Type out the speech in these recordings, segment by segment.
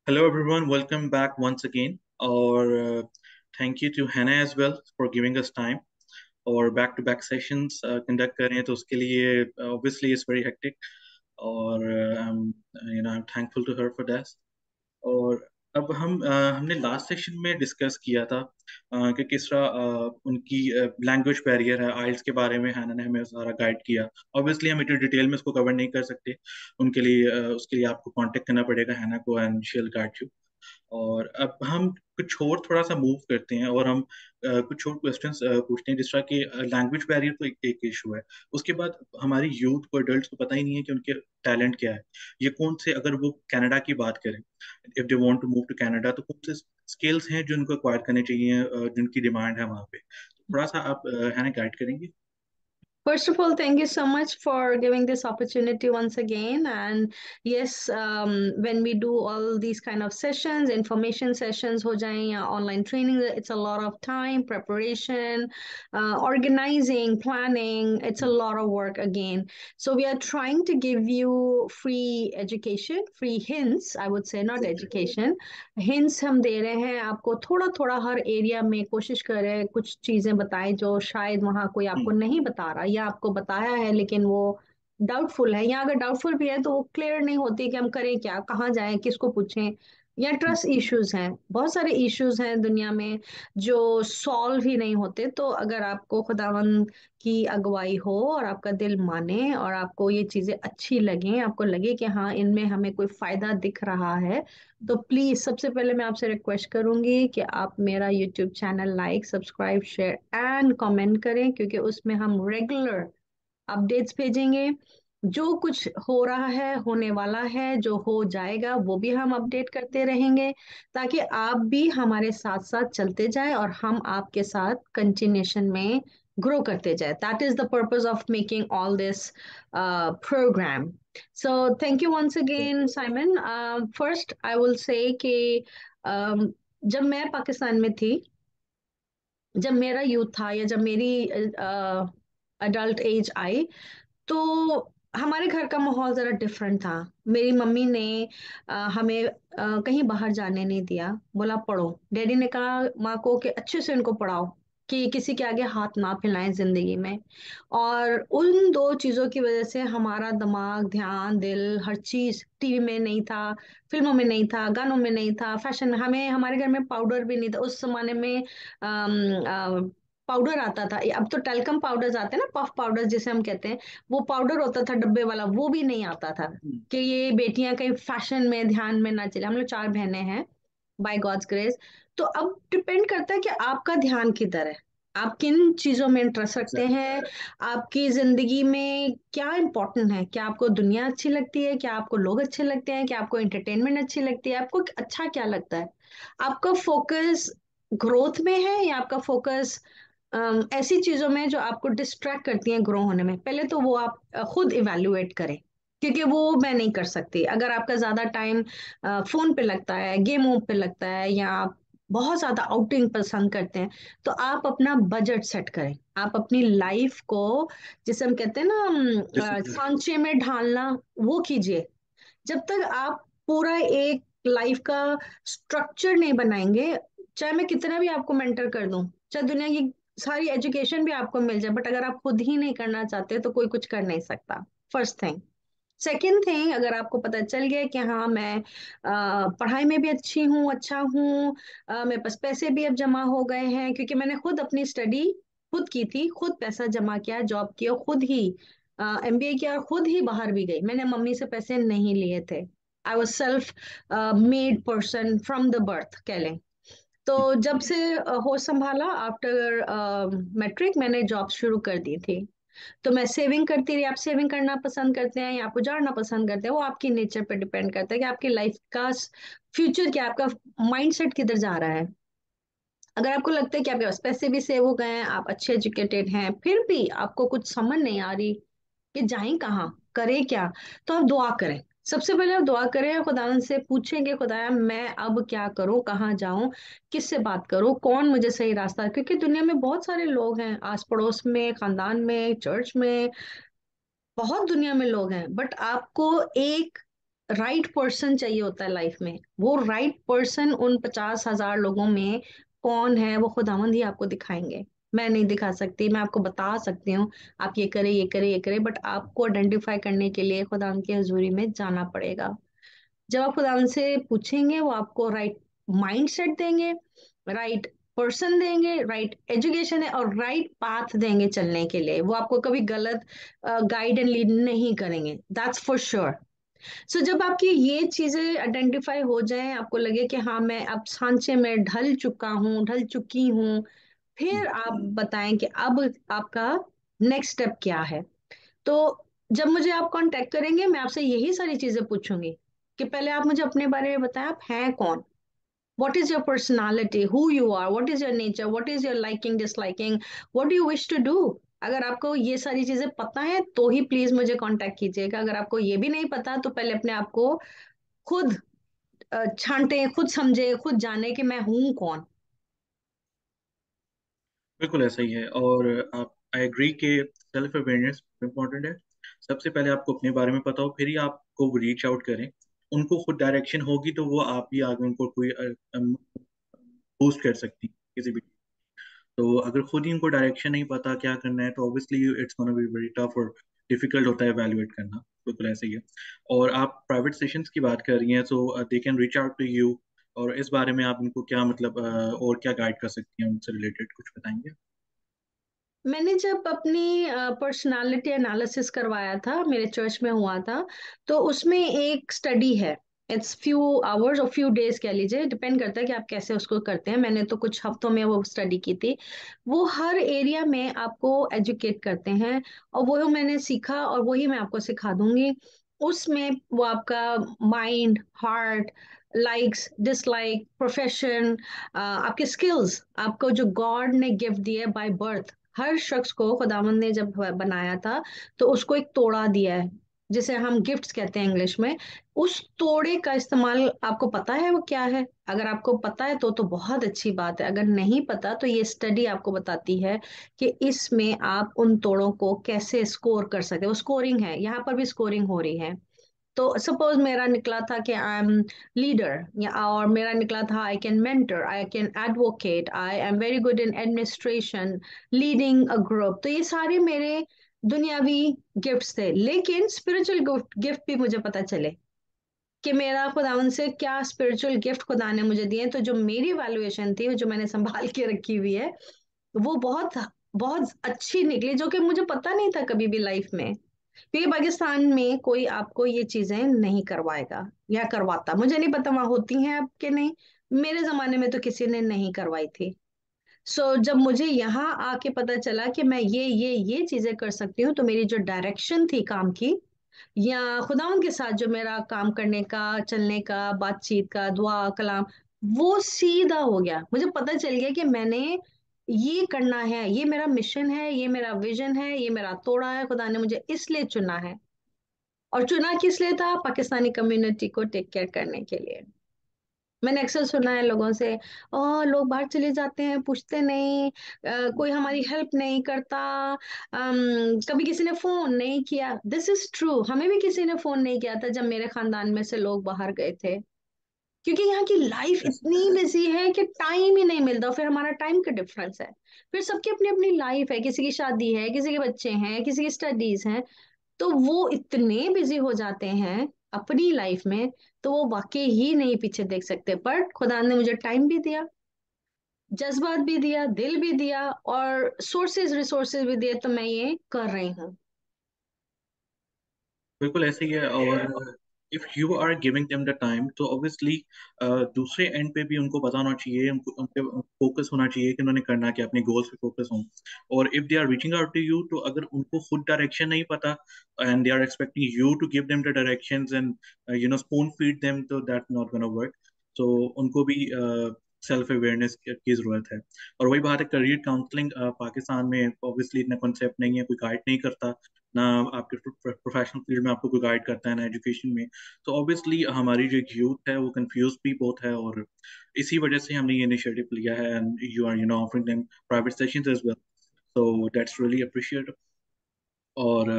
Hello, everyone. Welcome back once again. Or thank you to Hannah as well for giving us time. और back to back sessions conduct कर रहे हैं तो उसके लिए obviously it's very hectic और I am thankful to her for that. और अब हमने लास्ट सेशन में डिस्कस किया था कि किस तरह उनकी लैंग्वेज बैरियर है आइल्स के बारे में हैना ने हमें सारा गाइड किया। ऑब्वियसली हम इतनी डिटेल में इसको कवर नहीं कर सकते, उनके लिए उसके लिए आपको कांटेक्ट करना पड़ेगा हैना को and she will guide you. और अब हम कुछ और थोड़ा सा मूव करते हैं और हम कुछ और क्वेश्चंस पूछते हैं, जिस तरह कि लैंग्वेज बैरियर तो एक इशू है। उसके बाद हमारी यूथ को, एडल्ट्स को पता ही नहीं है कि उनके टैलेंट क्या है। ये कौन से, अगर वो कनाडा की बात करें, if they want to move to Canada, तो कौन से स्किल्स हैं जो उनको एक्वायर करने चाहिए, जिनकी डिमांड है वहाँ पे। थोड़ा सा आप है ना गाइड करेंगे। First of all, thank you so much for giving this opportunity once again. And yes, when we do all these kind of sessions, information sessions, ho jaye ya online training, it's a lot of time, preparation, organizing, planning. It's a lot of work again. So we are trying to give you free education, free hints, I would say, not education. Hints हम दे रहे हैं आपको, थोड़ा थोड़ा हर area में कोशिश कर रहे हैं कुछ चीजें बताएं जो शायद वहाँ कोई आपको नहीं बता रहा, या आपको बताया है लेकिन वो डाउटफुल है, या अगर डाउटफुल भी है तो वो क्लियर नहीं होती कि हम करें क्या, कहाँ जाएं, किसको पूछें। या ट्रस्ट इश्यूज हैं, बहुत सारे इश्यूज हैं दुनिया में जो सॉल्व ही नहीं होते। तो अगर आपको खुदावंद की अगुवाई हो और आपका दिल माने और आपको ये चीजें अच्छी लगें, आपको लगे कि हाँ इनमें हमें कोई फायदा दिख रहा है, तो प्लीज सबसे पहले मैं आपसे रिक्वेस्ट करूंगी कि आप मेरा YouTube channel like, subscribe, share and comment करें, क्योंकि उसमें हम रेगुलर अपडेट्स भेजेंगे। जो कुछ हो रहा है, होने वाला है, जो हो जाएगा वो भी हम अपडेट करते रहेंगे, ताकि आप भी हमारे साथ साथ चलते जाए और हम आपके साथ कंटिन्यूशन में ग्रो करते जाए। That is the purpose of making all this program. So thank you once again Simon. First I will say कि जब मैं पाकिस्तान में थी, जब मेरा यूथ था या जब मेरी अडल्ट एज आई, तो हमारे घर का माहौल जरा डिफरेंट था। मेरी मम्मी ने हमें कहीं बाहर जाने नहीं दिया, बोला पढ़ो। डैडी ने कहा माँ को कि अच्छे से इनको पढ़ाओ, कि किसी के आगे हाथ ना फैलाएं जिंदगी में। और उन दो चीजों की वजह से हमारा दिमाग, ध्यान, दिल, हर चीज टीवी में नहीं था, फिल्मों में नहीं था, गानों में नहीं था, फैशन में, हमें हमारे घर में पाउडर भी नहीं था उस जमाने में। पाउडर आता था, अब तो टेल्कम पाउडर्स आते हैं ना, पफ पाउडर जिसे हम कहते हैं, वो पाउडर होता था डब्बे वाला, वो भी नहीं आता था कि ये बेटियां कहीं फैशन में, ध्यान में ना चले। हम लोग चार बहनें हैं, बाय गॉड्स ग्रेस। तो अब डिपेंड करता है कि आपका ध्यान किधर है, आप किन चीजों में इंटरेस्ट रखते हैं, आपकी जिंदगी में क्या इंपॉर्टेंट है। क्या आपको दुनिया अच्छी लगती है, क्या आपको लोग अच्छे लगते हैं, क्या आपको एंटरटेनमेंट अच्छी लगती है, आपको अच्छा क्या लगता है। आपका फोकस ग्रोथ में है या आपका फोकस ऐसी चीजों में जो आपको डिस्ट्रैक्ट करती हैं ग्रो होने में। पहले तो वो आप खुद इवेल्युएट करें, क्योंकि वो मैं नहीं कर सकती। अगर आपका ज्यादा टाइम फोन पे लगता है, गेमों पे लगता है, या आप बहुत ज्यादा आउटिंग पसंद करते हैं, तो आप अपना बजट सेट करें। आप अपनी लाइफ को, जिसे हम कहते हैं ना सांचे में ढालना, वो कीजिए। जब तक आप पूरा एक लाइफ का स्ट्रक्चर नहीं बनाएंगे, चाहे मैं कितना भी आपको मेंटर कर दूं, चाहे दुनिया की सारी एजुकेशन भी आपको मिल जाए, बट अगर आप खुद ही नहीं करना चाहते तो कोई कुछ कर नहीं सकता। First thing. सेकेंड थिंग, अगर आपको पता चल गया कि हाँ मैं पढ़ाई में भी अच्छी हूँ, अच्छा हूँ, मेरे पास पैसे भी अब जमा हो गए हैं, क्योंकि मैंने खुद अपनी स्टडी खुद की थी, खुद पैसा जमा किया, जॉब किया, खुद ही एमबीए किया, और खुद ही बाहर भी गई, मैंने मम्मी से पैसे नहीं लिए थे। I was self made person from the birth कह लें। तो जब से होश संभाला आफ्टर मैट्रिक, मैंने जॉब शुरू कर दी थी। तो मैं सेविंग करती रही। आप सेविंग करना पसंद करते हैं या आप उजाड़ना पसंद करते हैं, वो आपकी नेचर पे डिपेंड करता है कि आपकी लाइफ का फ्यूचर क्या, आपका माइंडसेट किधर जा रहा है। अगर आपको लगता है कि आपके पास पैसे भी सेव हो गए हैं, आप अच्छे एजुकेटेड हैं, फिर भी आपको कुछ समझ नहीं आ रही कि जाएं कहाँ, करें क्या, तो आप दुआ करें। सबसे पहले आप दुआ करें, खुदावन से पूछेंगे खुदाया मैं अब क्या करूं, कहाँ जाऊं, किससे बात करूं, कौन मुझे सही रास्ता, क्योंकि दुनिया में बहुत सारे लोग हैं, आस पड़ोस में, खानदान में, चर्च में, बहुत दुनिया में लोग हैं, बट आपको एक राइट पर्सन चाहिए होता है लाइफ में। वो राइट पर्सन उन 50,000 लोगों में कौन है, वो खुदावंद ही आपको दिखाएंगे। मैं नहीं दिखा सकती, मैं आपको बता सकती हूँ आप ये करें, ये करें, ये करें, बट आपको आइडेंटिफाई करने के लिए खुदावंद की हजूरी में जाना पड़ेगा। जब आप खुदावंद से पूछेंगे, वो आपको राइट माइंड सेट देंगे, राइट पर्सन देंगे, राइट एजुकेशन है और राइट पाथ देंगे चलने के लिए। वो आपको कभी गलत गाइड एंड लीड नहीं करेंगे, दैट्स फॉर श्योर। सो जब आपकी ये चीजें आइडेंटिफाई हो जाएं, आपको लगे कि हाँ मैं अब सांचे में ढल चुका हूँ, ढल चुकी हूँ, फिर आप बताएं कि अब आपका नेक्स्ट स्टेप क्या है। तो जब मुझे आप कांटेक्ट करेंगे, मैं आपसे यही सारी चीजें पूछूंगी कि पहले आप मुझे अपने बारे में बताएं, आप हैं कौन, what is your personality, who you are, what is your nature, what is your liking disliking, what do you wish to do। अगर आपको ये सारी चीजें पता है तो ही प्लीज मुझे कांटेक्ट कीजिएगा। अगर आपको ये भी नहीं पता तो पहले अपने आप को खुद छांटे, खुद समझे, खुद जाने कि मैं हूं कौन। बिल्कुल ऐसा ही है। और आप, आई एग्री के सेल्फ अवेयरनेस इम्पोर्टेंट है। सबसे पहले आपको अपने बारे में पता हो, फिर ही आपको रीच आउट करें। उनको खुद डायरेक्शन होगी तो वो आप ही आगे उनको कोई बूस्ट कर सकती हैं किसी भी। तो अगर खुद ही उनको डायरेक्शन नहीं पता क्या करना है, तो obviously it's gonna be very tough और डिफिकल्ट होता है एवेलुएट करना। बिल्कुल ऐसे ही है। और आप प्राइवेट सेशंस की बात कर रही हैं, so they can reach out to you. और इस बारे में आप उनको क्या मतलब और क्या गाइड कर सकती हैं, उनसे रिलेटेड कुछ बताएंगे? मैंने जब अपनी पर्सनालिटी एनालिसिस करवाया था, मेरे चर्च में हुआ था, तो उसमें एक स्टडी है। इट्स फ्यू आवर्स और फ्यू डेज कह लीजिए, डिपेंड करता है कि आप कैसे उसको करते हैं। मैंने तो कुछ हफ्तों में वो स्टडी की थी। वो हर एरिया में आपको एजुकेट करते हैं, और वो मैंने सीखा और वही मैं आपको सिखा दूंगी। उसमें वो आपका mind, heart, likes, dislike, profession, आपके स्किल्स, आपको जो गॉड ने गिफ्ट दिए बाय बर्थ। हर शख्स को खुदावंद ने जब बनाया था तो उसको एक तोड़ा दिया है, जिसे हम गिफ्ट्स कहते हैं इंग्लिश में। उस तोड़े का इस्तेमाल आपको पता है वो क्या है? अगर आपको पता है तो बहुत अच्छी बात है। अगर नहीं पता तो ये स्टडी आपको बताती है कि इसमें आप उन तोड़ों को कैसे स्कोर कर सकते हो। वो स्कोरिंग है, यहाँ पर भी स्कोरिंग हो रही है। तो सपोज मेरा निकला था कि आई एम लीडर, या और मेरा निकला था I can mentor, I can advocate, I am very good in administration, leading a group. तो ये सारे मेरे दुनियावी गिफ्ट्स थे, लेकिन स्पिरिचुअल गिफ्ट भी मुझे पता चले कि मेरा खुदावन से क्या स्पिरिचुअल गिफ्ट खुदा ने मुझे दिए। तो जो मेरी वैल्यूएशन थी, जो मैंने संभाल के रखी हुई है, वो बहुत बहुत अच्छी निकली, जो कि मुझे पता नहीं था कभी भी लाइफ में। क्योंकि पाकिस्तान में कोई आपको ये चीजें नहीं करवाएगा या करवाता, मुझे नहीं पता वहां होती हैं अब के नहीं। मेरे जमाने में तो किसी ने नहीं करवाई थी। जब मुझे यहाँ आके पता चला कि मैं ये चीजें कर सकती हूँ, तो मेरी जो डायरेक्शन थी काम की, या खुदावंद के साथ जो मेरा काम करने का, चलने का, बातचीत का, दुआ कलाम, वो सीधा हो गया। मुझे पता चल गया कि मैंने ये करना है, ये मेरा मिशन है, ये मेरा विजन है, ये मेरा तोड़ा है। खुदा ने मुझे इसलिए चुना है। और चुना किस लिए था? पाकिस्तानी कम्युनिटी को टेक केयर करने के लिए। मैंने अक्सर सुना है लोगों से, लोग बाहर चले जाते हैं, पूछते नहीं, कोई हमारी हेल्प नहीं करता, कभी किसी ने फोन नहीं किया। दिस इज ट्रू, हमें भी किसी ने फोन नहीं किया था जब मेरे खानदान में से लोग बाहर गए थे। क्योंकि यहाँ की लाइफ Yes. इतनी बिजी है कि टाइम ही नहीं मिलता। फिर हमारा टाइम का डिफरेंस है, फिर सबकी अपनी अपनी लाइफ है, किसी की शादी है, किसी के बच्चे हैं, किसी की स्टडीज हैं। तो वो इतने बिजी हो जाते हैं अपनी लाइफ में, तो वो वाकई ही नहीं पीछे देख सकते। पर खुदा ने मुझे टाइम भी दिया, जज्बात भी दिया, दिल भी दिया, और सोर्सेज रिसोर्सेज भी दिए, तो मैं ये कर रही हूँ। बिल्कुल ऐसे ही है। और if you are giving them the time, तो ऑब्वियसली दूसरे एंड पे भी उनको पता होना चाहिए, उनको उन पे फोकस होना चाहिए कि उन्होंने करना क्या, अपने गोल्स पे फोकस हों। और if they are reaching out to you, तो अगर उनको खुद डायरेक्शन नहीं पता and they are expecting you to give them the directions and spoon feed them, तो दैट नॉट गोना वर्क। तो उनको भी सेल्फ अवेयरनेस की जरूरत है। और वही बात है, करियर काउंसलिंग पाकिस्तान में ऑब्वियसली इतना कॉन्सेप्ट नहीं है, कोई गाइड नहीं करता ना। आपके प्रोफेशनल फील्ड में आपको कोई गाइड करता है ना एजुकेशन में। तो ऑब्वियसली हमारी जो यूथ है वो कंफ्यूज भी बहुत है, और इसी वजह से हमने ये इनिशिएटिव लिया है, and you are offering them private sessions as well. So that's really appreciate. और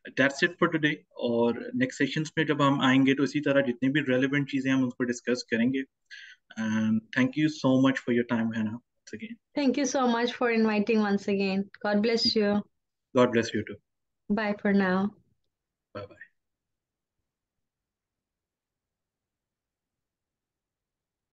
दैट्स इट फॉर टुडे। और नेक्स्ट सेशंस में जब हम आएंगे तो इसी तरह जितनी भी रेलेवेंट चीजें हम उनको डिस्कस करेंगे। And thank you so much for your time हैना once again. Thank you so much for inviting once again. God bless you. God bless you too. Bye for now. Bye bye.